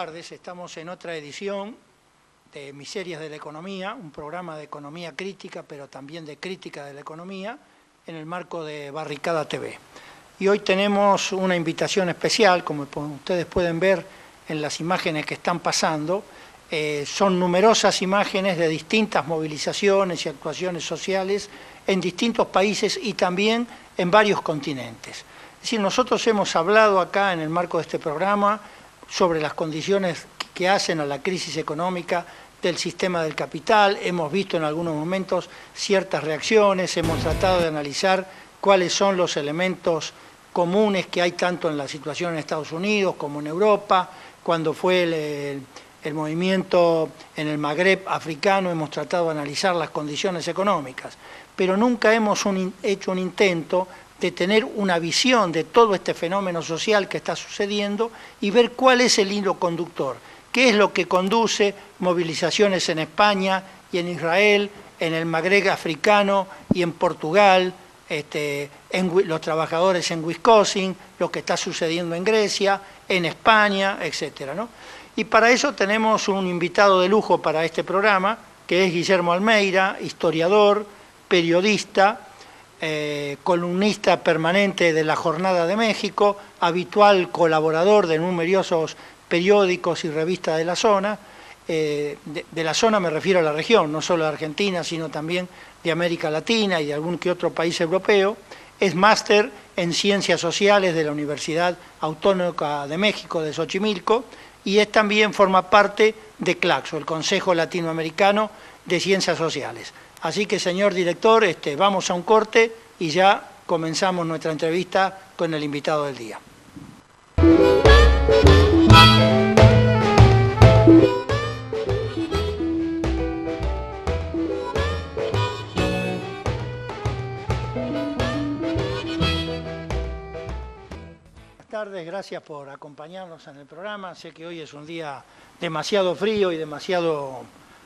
tardes. Estamos en otra edición de Miserias de la Economía, un programa de economía crítica, pero también de crítica de la economía, en el marco de Barricada TV. Y hoy tenemos una invitación especial, como ustedes pueden ver en las imágenes que están pasando. Son numerosas imágenes de distintas movilizaciones y actuaciones sociales en distintos países y también en varios continentes. Es decir, nosotros hemos hablado acá en el marco de este programa sobre las condiciones que hacen a la crisis económica del sistema del capital, hemos visto en algunos momentos ciertas reacciones, hemos tratado de analizar cuáles son los elementos comunes que hay tanto en la situación en Estados Unidos como en Europa. Cuando fue el movimiento en el Magreb africano hemos tratado de analizar las condiciones económicas, pero nunca hemos hecho un intento de tener una visión de todo este fenómeno social que está sucediendo y ver cuál es el hilo conductor, qué es lo que conduce movilizaciones en España y en Israel, en el Magreb africano y en Portugal, los trabajadores en Wisconsin, lo que está sucediendo en Grecia, en España, etcétera, ¿no? Y para eso tenemos un invitado de lujo para este programa, que es Guillermo Almeida, historiador, periodista, columnista permanente de La Jornada de México, habitual colaborador de numerosos periódicos y revistas de la zona. De la zona me refiero a la región, no solo de Argentina, sino también de América Latina y de algún que otro país europeo. Es máster en Ciencias Sociales de la Universidad Autónoma de México de Xochimilco y también forma parte de CLACSO, el Consejo Latinoamericano de Ciencias Sociales. Así que, señor director, vamos a un corte y ya comenzamos nuestra entrevista con el invitado del día. Buenas tardes, gracias por acompañarnos en el programa. Sé que hoy es un día demasiado frío y demasiado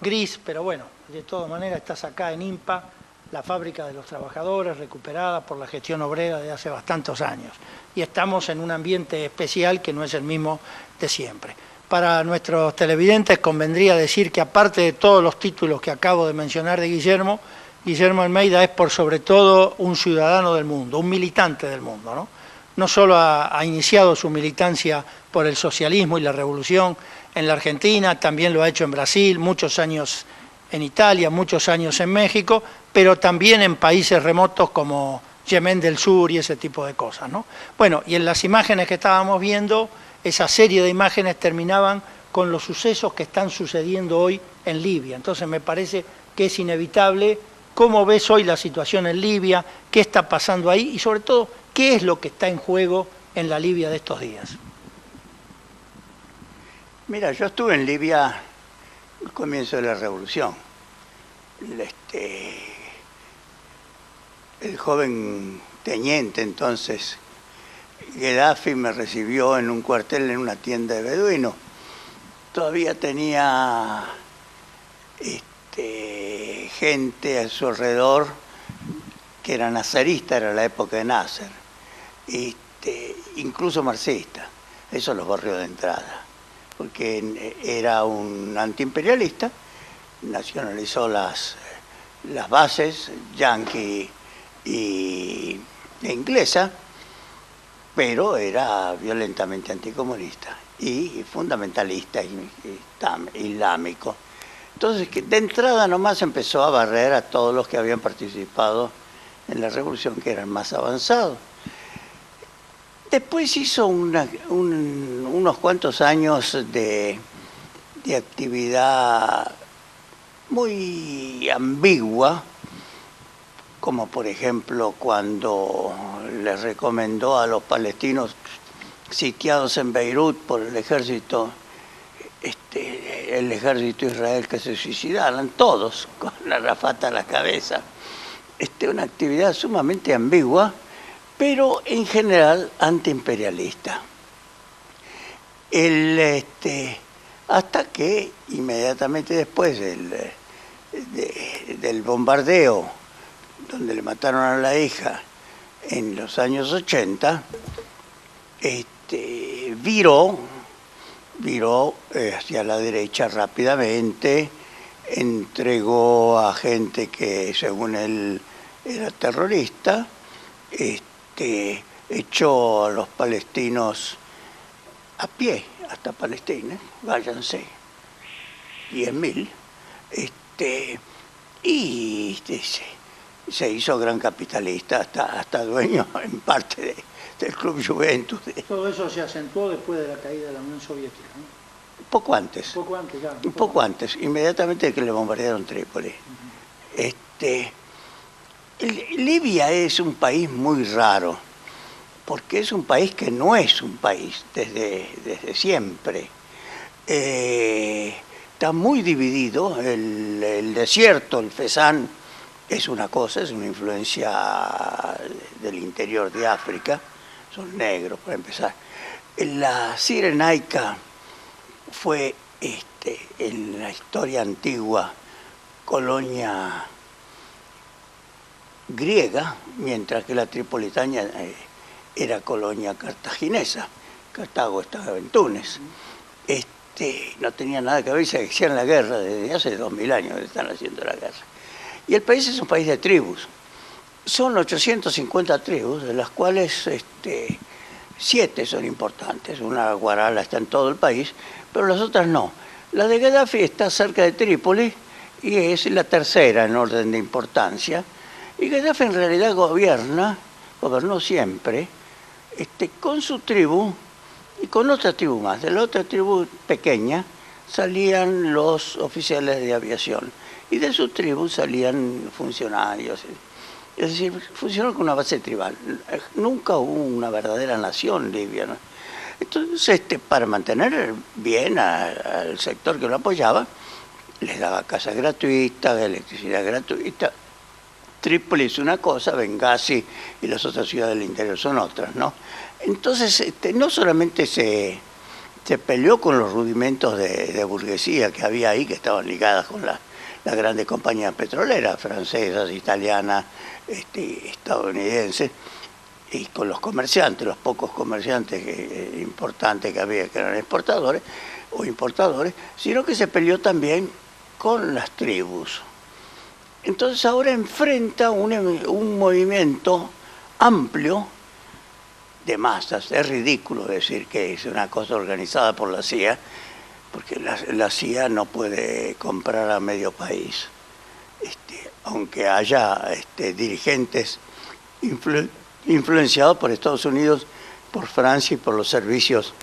gris, pero bueno, de todas maneras estás acá en INPA, la fábrica de los trabajadores, recuperada por la gestión obrera de hace bastantes años. Y estamos en un ambiente especial que no es el mismo de siempre. Para nuestros televidentes convendría decir que aparte de todos los títulos que acabo de mencionar de Guillermo, Guillermo Almeida es por sobre todo un ciudadano del mundo, un militante del mundo, ¿no? No solo ha iniciado su militancia por el socialismo y la revolución en la Argentina, también lo ha hecho en Brasil, muchos años en Italia, muchos años en México, pero también en países remotos como Yemen del Sur y ese tipo de cosas, ¿no? Bueno, y en las imágenes que estábamos viendo, esa serie de imágenes terminaban con los sucesos que están sucediendo hoy en Libia. Entonces me parece que es inevitable. ¿Cómo ves hoy la situación en Libia? ¿Qué está pasando ahí? Y sobre todo, ¿qué es lo que está en juego en la Libia de estos días? Mira, yo estuve en Libia al comienzo de la revolución. El joven teniente entonces, Gaddafi, me recibió en un cuartel en una tienda de beduinos. Todavía tenía gente a su alrededor que era nazarista, era la época de Nasser, incluso marxista. Eso los barrios de entrada, porque era un antiimperialista, nacionalizó las bases yanqui e inglesa, pero era violentamente anticomunista y fundamentalista islámico. Entonces, de entrada nomás empezó a barrer a todos los que habían participado en la revolución, que eran más avanzados. Después hizo unos cuantos años de actividad muy ambigua, como por ejemplo cuando les recomendó a los palestinos sitiados en Beirut por el ejército Israel que se suicidaran, todos con la rafata a la cabeza. Una actividad sumamente ambigua, pero en general antiimperialista. Hasta que inmediatamente después del bombardeo, donde le mataron a la hija en los años 80, viró viró hacia la derecha rápidamente, entregó a gente que según él era terrorista, echó a los palestinos a pie hasta Palestina, váyanse, 10.000, y se hizo gran capitalista, hasta dueño en parte del Club Juventus. Todo eso se acentuó después de la caída de la Unión Soviética, ¿no? Poco antes. Poco antes, ya. Un poco antes, inmediatamente que le bombardearon Trípoli. Libia es un país muy raro, porque es un país que no es un país desde siempre. Está muy dividido, el desierto, el Fezzan, es una cosa, es una influencia del interior de África, son negros para empezar. La Cirenaica fue en la historia antigua colonia griega, mientras que la Tripolitania era colonia cartaginesa. Cartago estaba en Túnez. No tenía nada que ver, se hacían la guerra desde hace 2000 años, están haciendo la guerra. Y el país es un país de tribus. Son 850 tribus, de las cuales 7 son importantes. Una guarala está en todo el país, pero las otras no. La de Gaddafi está cerca de Trípoli y es la tercera en orden de importancia. Y Gaddafi en realidad gobernó siempre, con su tribu y con otra tribu más. De la otra tribu pequeña salían los oficiales de aviación y de su tribu salían funcionarios. Es decir, funcionó con una base tribal. Nunca hubo una verdadera nación libia, ¿no? Entonces, para mantener bien al sector que lo apoyaba, les daba casas gratuitas, electricidad gratuita. Trípoli es una cosa, Bengasi y las otras ciudades del interior son otras, ¿no? Entonces, no solamente se peleó con los rudimentos de burguesía que había ahí, que estaban ligadas con las grandes compañías petroleras, francesas, italianas, estadounidenses, y con los comerciantes, los pocos comerciantes importantes que había, que eran exportadores o importadores, sino que se peleó también con las tribus. Entonces ahora enfrenta un movimiento amplio de masas. Es ridículo decir que es una cosa organizada por la CIA, porque la CIA no puede comprar a medio país. Aunque haya dirigentes influenciados por Estados Unidos, por Francia y por los servicios,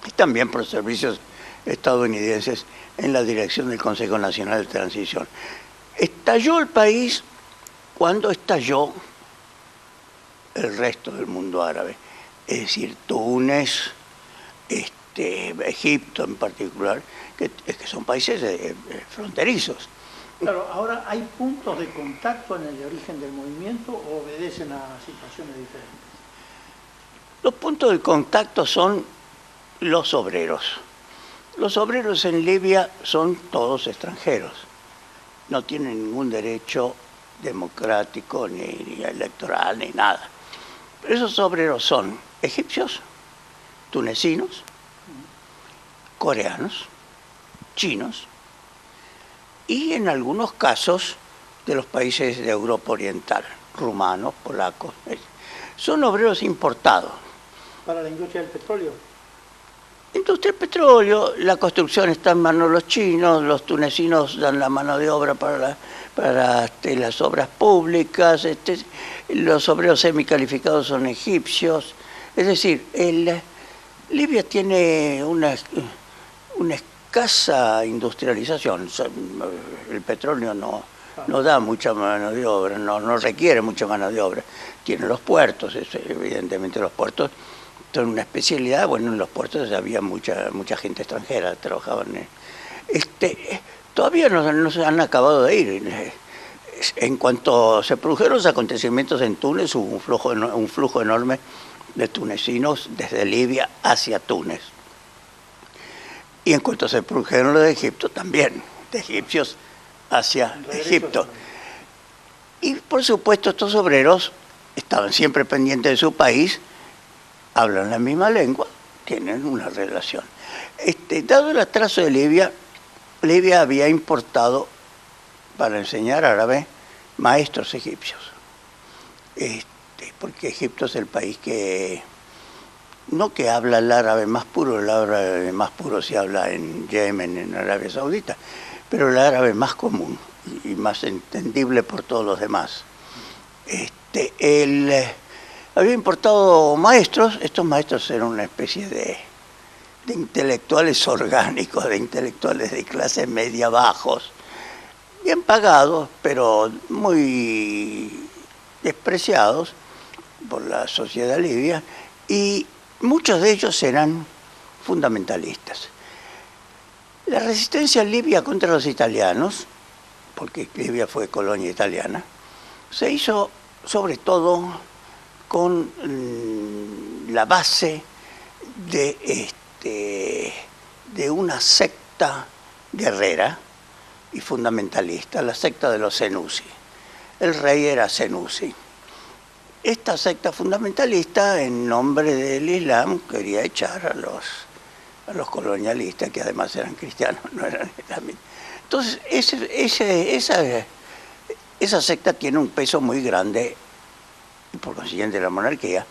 y también por los servicios estadounidenses en la dirección del Consejo Nacional de Transición. Estalló el país cuando estalló el resto del mundo árabe, es decir, Túnez, Egipto en particular, que son países fronterizos. Claro, ahora hay puntos de contacto en el origen del movimiento o obedecen a situaciones diferentes. Los puntos de contacto son los obreros. Los obreros en Libia son todos extranjeros. No tienen ningún derecho democrático, ni electoral, ni nada. Pero esos obreros son egipcios, tunecinos, coreanos, chinos y en algunos casos de los países de Europa Oriental, rumanos, polacos. Son obreros importados. ¿Para la industria del petróleo? Industria del petróleo, la construcción está en manos de los chinos, los tunecinos dan la mano de obra para las obras públicas, los obreros semicalificados son egipcios. Es decir, Libia tiene una escasa industrialización. El petróleo no da mucha mano de obra, no requiere mucha mano de obra. Tiene los puertos, evidentemente los puertos son una especialidad. Bueno, en los puertos había mucha gente extranjera, trabajaban. Todavía no se han acabado de ir. En cuanto se produjeron los acontecimientos en Túnez, hubo un flujo enorme de tunecinos desde Libia hacia Túnez. Y en cuanto se produjeron los de Egipto, también, de egipcios hacia Egipto. Y por supuesto estos obreros estaban siempre pendientes de su país, hablan la misma lengua, tienen una relación. Dado el atraso de Libia, Libia había importado para enseñar árabe maestros egipcios. Porque Egipto es el país que, no que habla el árabe más puro, el árabe más puro se habla en Yemen, en Arabia Saudita, pero el árabe más común y más entendible por todos los demás. Él había importado maestros, estos maestros eran una especie de intelectuales orgánicos, de intelectuales de clase media bajos, bien pagados, pero muy despreciados por la sociedad libia, y muchos de ellos eran fundamentalistas. La resistencia libia contra los italianos, porque Libia fue colonia italiana, se hizo sobre todo con la base de una secta guerrera y fundamentalista, la secta de los Senussi. El rey era Senussi. Esta secta fundamentalista, en nombre del Islam, quería echar a los colonialistas, que además eran cristianos, no eran islamistas. Entonces, esa secta tiene un peso muy grande, y por consiguiente la monarquía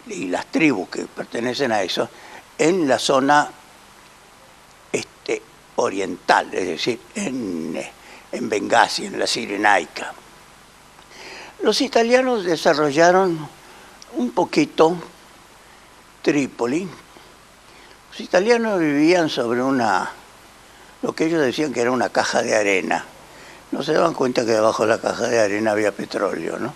y las tribus que pertenecen a eso, en la zona oriental, es decir, en Bengasi, en la Cirenaica. Los italianos desarrollaron un poquito Trípoli. Los italianos vivían sobre lo que ellos decían que era una caja de arena. No se daban cuenta que debajo de la caja de arena había petróleo, ¿no?